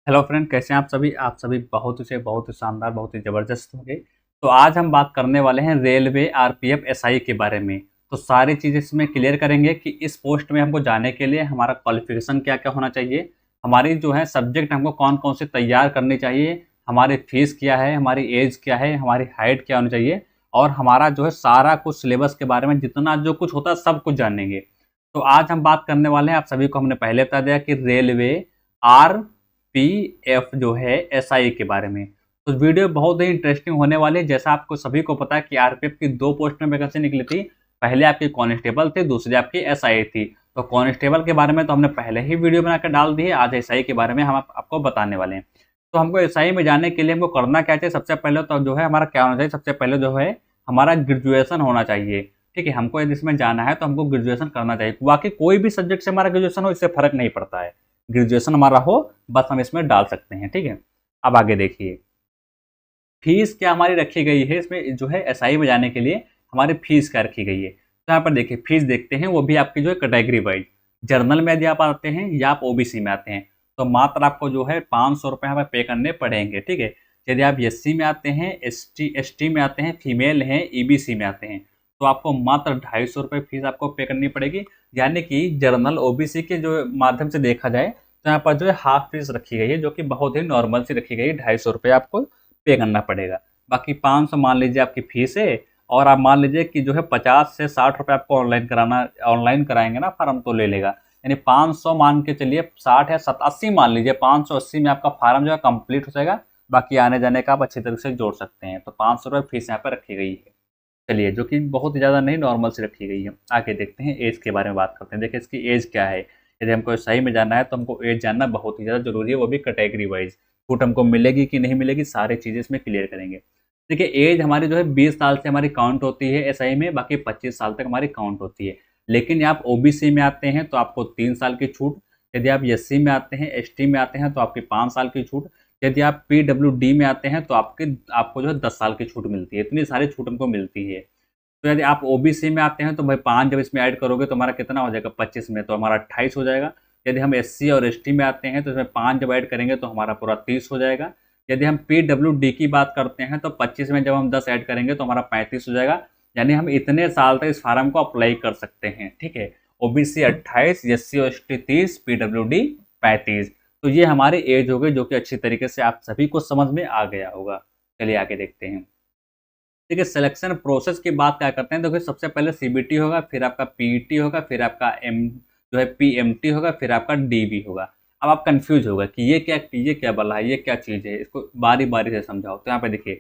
Hello friend, कैसे हैं आप सभी बहुत ही शानदार, बहुत ही ज़बरदस्त होंगे। तो आज हम बात करने वाले हैं रेलवे आरपीएफ एसआई के बारे में। तो सारी चीज़ें इसमें क्लियर करेंगे कि इस पोस्ट में हमको जाने के लिए हमारा क्वालिफिकेशन क्या-क्या होना चाहिए, हमारी जो है सब्जेक्ट हमको कौन-कौन से तैयार करनी चाहिए, हमारी फ़ीस क्या है, हमारी एज क्या है, हमारी हाइट क्या होनी चाहिए और हमारा जो है सारा कुछ सिलेबस के बारे में जितना जो कुछ होता है सब कुछ जानेंगे। तो आज हम बात करने वाले हैं, आप सभी को हमने पहले बता दिया कि रेलवे आर पीएफ जो है एसआई के बारे में। तो वीडियो बहुत ही इंटरेस्टिंग होने वाली है। जैसा आपको सभी को पता है कि आरपीएफ की 2 पोस्ट में वैकेंसी निकली थी। पहले आपकी कांस्टेबल थी, दूसरी आपकी एसआई थी। तो कांस्टेबल के बारे में तो हमने पहले ही वीडियो बनाकर डाल दी है। आज एसआई के बारे में हम आपको बताने वाले हैं। तो हमको एसआई में जाने के लिए हमको करना क्या चाहिए? सबसे पहले तो जो है हमारा क्या होना चाहिए? सबसे पहले जो है हमारा ग्रेजुएशन होना चाहिए। ठीक है, हमको यदि इसमें जाना है तो हमको ग्रेजुएशन करना चाहिए। बाकी कोई भी सब्जेक्ट से हमारा ग्रेजुएशन हो, इससे फ़र्क नहीं पड़ता है। ग्रेजुएशन हमारा हो, बस हम इसमें डाल सकते हैं। ठीक है, अब आगे देखिए फीस क्या हमारी रखी गई है। इसमें जो है एसआई में जाने के लिए हमारी फीस क्या रखी गई है। तो यहाँ पर देखिए फीस देखते हैं, वो भी आपकी जो है कैटेगरी वाइज। जर्नल में यदि आप आते हैं या आप ओबीसी में आते हैं तो मात्र आपको जो है 500 रुपये हमें पे करने पड़ेंगे। ठीक है, यदि आप एससी में आते हैं, एसटी में आते हैं, फीमेल हैं, ईबीसी में आते हैं तो आपको मात्र 250 रुपये फीस आपको पे करनी पड़ेगी। यानी कि जर्नल ओबीसी के जो माध्यम से देखा जाए तो यहाँ पर जो है हाफ फीस रखी गई है, जो कि बहुत ही नॉर्मल सी रखी गई है। 250 रुपये आपको पे करना पड़ेगा। बाकी 500 मान लीजिए आपकी फीस है और आप मान लीजिए कि जो है 50 से 60 रुपये आपको ऑनलाइन कराएंगे ना फार्म तो ले लेगा। यानी 500 मान के चलिए, 60 या 80 मान लीजिए, 580 में आपका फार्म जो है कंप्लीट हो जाएगा। बाकी आने जाने का आप अच्छी तरीके से जोड़ सकते हैं। तो 500 रुपये फीस यहाँ पर रखी गई है। चलिए, जो कि बहुत ही ज़्यादा नहीं, नॉर्मल से रखी गई है। आगे देखते हैं एज के बारे में बात करते हैं। देखिए इसकी एज क्या है। यदि हमको सही में जानना है तो हमको एज जानना बहुत ही ज़्यादा ज़रूरी है, वो भी कैटेगरी वाइज। छूट हमको मिलेगी कि नहीं मिलेगी, सारी चीज़ें इसमें क्लियर करेंगे। देखिए एज हमारी जो है 20 साल से हमारी काउंट होती है एसआई में, बाकी 25 साल तक हमारी काउंट होती है। लेकिन आप ओबीसी में आते हैं तो आपको 3 साल की छूट। यदि आप एससी में आते हैं, एसटी में आते हैं तो आपकी 5 साल की छूट। यदि आप पीडब्ल्यूडी में आते हैं तो आपको जो है 10 साल की छूट मिलती है। इतनी सारी छूट हमको मिलती है। तो यदि आप ओबीसी में आते हैं तो भाई 5 जब इसमें ऐड करोगे तो हमारा कितना हो जाएगा? 25 में तो हमारा 28 हो जाएगा। यदि हम एससी और एसटी में आते हैं तो इसमें 5 जब ऐड करेंगे तो हमारा पूरा 30 हो जाएगा। यदि हम पीडब्ल्यूडी की बात करते हैं तो 25 में जब हम 10 ऐड करेंगे तो हमारा 35 हो जाएगा। यानी हम इतने साल तक इस फार्म को अप्लाई कर सकते हैं। ठीक है, ओबीसी 28, एससी और एसटी 30, पीडब्ल्यूडी 35। तो ये हमारी एज हो गई, जो कि अच्छी तरीके से आप सभी को समझ में आ गया होगा। चलिए आगे देखते हैं। देखिए सिलेक्शन प्रोसेस की बात क्या करते हैं। देखिए सबसे पहले सीबीटी होगा, फिर आपका पीईटी होगा, फिर आपका जो है पीएमटी होगा, फिर आपका डीबी होगा। अब आप कंफ्यूज होगा कि ये क्या बला है, ये क्या चीज़ है, इसको बारी बारी से समझाओ। तो यहाँ पे देखिए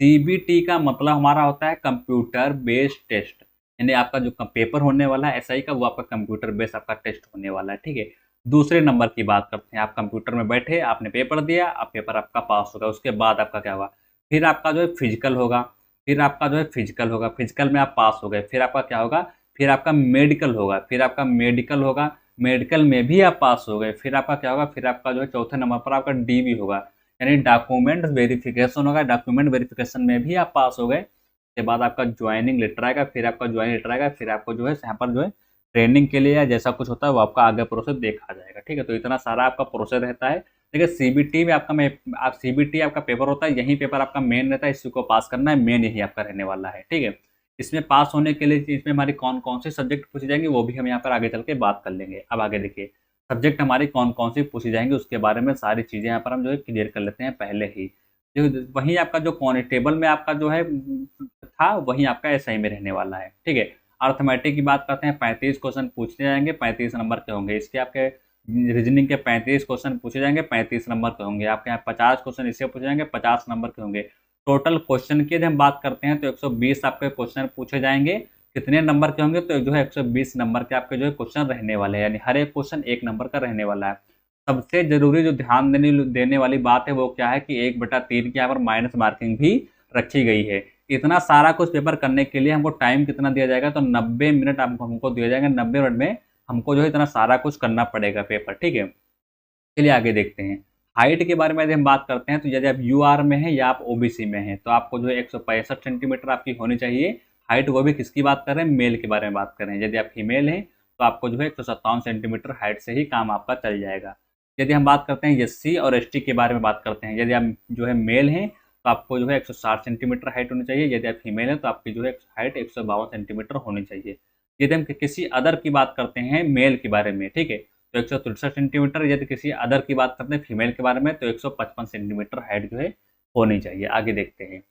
सीबीटी का मतलब हमारा होता है कंप्यूटर बेस्ड टेस्ट। यानी आपका जो पेपर होने वाला है एसआई का, वो आपका कंप्यूटर बेस्ड आपका टेस्ट होने वाला है। ठीक है, दूसरे नंबर की बात करते हैं। आप कंप्यूटर में बैठे, आपने पेपर दिया, आप पेपर आपका पास होगा। उसके बाद आपका क्या होगा? फिर आपका जो है फिजिकल होगा। फिजिकल में आप पास हो गए। फिर आपका क्या होगा? फिर आपका मेडिकल होगा। मेडिकल में भी आप पास हो गए। फिर आपका क्या होगा? फिर आपका जो है चौथे नंबर पर आपका डीबी होगा, यानी डॉक्यूमेंट वेरिफिकेशन होगा। डॉक्यूमेंट वेरिफिकेशन में भी आप पास हो गए। उसके बाद आपका ज्वाइनिंग लेटर आएगा। फिर आपका ज्वाइनिंग लेटर आएगा। फिर आपको जो है यहाँ पर जो है ट्रेनिंग के लिए या जैसा कुछ होता है वो आपका आगे प्रोसेस देखा जाएगा। ठीक है, तो इतना सारा आपका प्रोसेस रहता है। देखिए सीबीटी में आप सीबीटी आपका पेपर होता है, यही पेपर आपका मेन रहता है। इसी को पास करना है, मेन यही आपका रहने वाला है। ठीक है, इसमें पास होने के लिए इसमें हमारी कौन कौन से सब्जेक्ट पूछे जाएंगे वो भी हम यहाँ पर आगे चल के बात कर लेंगे। अब आगे देखिए सब्जेक्ट हमारी कौन कौन सी पूछी जाएंगे, उसके बारे में सारी चीज़ें यहाँ पर हम जो है क्लियर कर लेते हैं पहले ही। जो वहीं आपका जो कांस्टेबल में आपका जो है था, वही आपका एसआई में रहने वाला है। ठीक है, अर्थमेटिक की बात करते हैं। 35 क्वेश्चन पूछे जाएंगे, 35 नंबर के होंगे। इसके आपके रीजनिंग के 35 क्वेश्चन पूछे जाएंगे, 35 नंबर के होंगे। आपके यहाँ 50 क्वेश्चन इससे पूछे जाएंगे, 50 नंबर के होंगे। टोटल क्वेश्चन की यदि हम बात करते हैं तो 120 आपके क्वेश्चन पूछे जाएंगे। कितने नंबर के होंगे? तो जो है 120 नंबर के आपके जो है क्वेश्चन रहने वाले हैं। यानी हर एक क्वेश्चन 1 नंबर का रहने वाला है। सबसे जरूरी जो ध्यान देने वाली बात है वो क्या है कि 1/3 की यहाँ पर माइनस मार्किंग भी रखी गई है। इतना सारा कुछ पेपर करने के लिए हमको टाइम कितना दिया जाएगा? तो 90 मिनट हमको दिया जाएगा। 90 मिनट में हमको जो है इतना सारा कुछ करना पड़ेगा पेपर। ठीक है, चलिए आगे देखते हैं। हाइट के बारे में यदि हम बात करते हैं तो यदि आप यूआर में हैं या आप ओबीसी में हैं तो आपको जो है 165 सेंटीमीटर आपकी होनी चाहिए हाइट। वो भी किसकी बात कर रहे हैं? मेल के बारे में बात कर रहे हैं। यदि आप फीमेल हैं तो आपको जो है 157 सेंटीमीटर हाइट से ही काम आपका चल जाएगा। यदि हम बात करते हैं एससी और एसटी के बारे में बात करते हैं, यदि आप जो है मेल हैं तो आपको जो है 160 सेंटीमीटर हाइट होनी चाहिए, यदि आप फीमेल हैं तो आपकी जो है हाइट 152 सेंटीमीटर होनी चाहिए। यदि हम किसी अदर की बात करते हैं मेल के बारे में, ठीक है, तो 163 सेंटीमीटर, यदि किसी अदर की बात करते हैं फीमेल के बारे में तो 155 सेंटीमीटर हाइट जो है होनी चाहिए। आगे देखते हैं,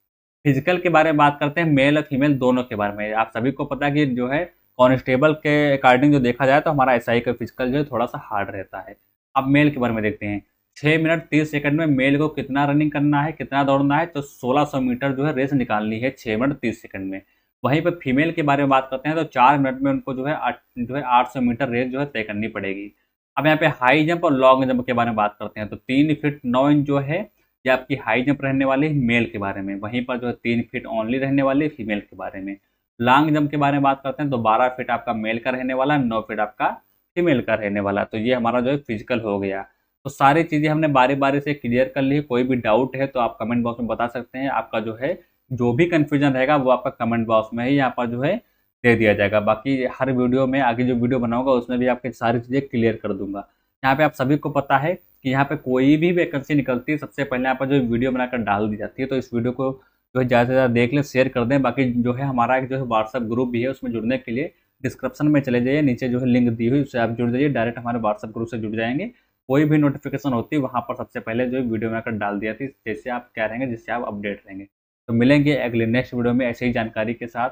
फिजिकल के बारे में बात करते हैं मेल और फीमेल दोनों के बारे में। आप सभी को पता है कि जो है कांस्टेबल के अकॉर्डिंग जो देखा जाए तो हमारा एसआई का फिजिकल जो है थोड़ा सा हार्ड रहता है। अब मेल के बारे में देखते हैं, 6 मिनट 30 सेकंड में मेल को कितना रनिंग करना है, कितना दौड़ना है, तो 1600 मीटर जो है रेस निकालनी है 6 मिनट 30 सेकंड में। वहीं पर फीमेल के बारे में बात करते हैं तो 4 मिनट में उनको जो है 800 मीटर रेस जो है तय करनी पड़ेगी। अब यहाँ पे हाई जंप और लॉन्ग जंप के बारे में बात करते हैं तो 3 फीट 9 इंच जो है ये आपकी हाई जंप रहने वाली है मेल के बारे में, वहीं पर जो है 3 फीट ओनली रहने वाली है फीमेल के बारे में। लॉन्ग जंप के बारे में बात करते हैं तो 12 फीट आपका मेल का रहने वाला, 9 फीट आपका फीमेल का रहने वाला। तो ये हमारा जो है फिजिकल हो गया। तो सारी चीज़ें हमने बारी बारी से क्लियर कर ली है। कोई भी डाउट है तो आप कमेंट बॉक्स में बता सकते हैं। आपका जो है जो भी कन्फ्यूजन रहेगा वो आपका कमेंट बॉक्स में ही यहाँ पर जो है दे दिया जाएगा। बाकी हर वीडियो में आगे जो वीडियो बनाऊंगा उसमें भी आपकी सारी चीज़ें क्लियर कर दूंगा। यहाँ पे आप सभी को पता है कि यहाँ पे कोई भी वैकेंसी निकलती है सबसे पहले यहाँ पर जो वीडियो बनाकर डाल दी जाती है। तो इस वीडियो को जो है ज़्यादा से ज़्यादा देख लें, शेयर कर दें। बाकी जो है हमारा एक जो है व्हाट्सएप ग्रुप भी है, उसमें जुड़ने के लिए डिस्क्रिप्शन में चले जाइए, नीचे जो है लिंक दी हुई उससे आप जुड़ जाइए, डायरेक्ट हमारे व्हाट्सएप ग्रुप से जुड़ जाएंगे। कोई भी नोटिफिकेशन होती है वहाँ पर सबसे पहले जो है वीडियो बनाकर डाल दिया थी, जैसे आप क्या रहेंगे, जिससे आप अपडेट रहेंगे। तो मिलेंगे अगले नेक्स्ट वीडियो में ऐसे ही जानकारी के साथ।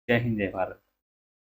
जय हिंद, जय भारत।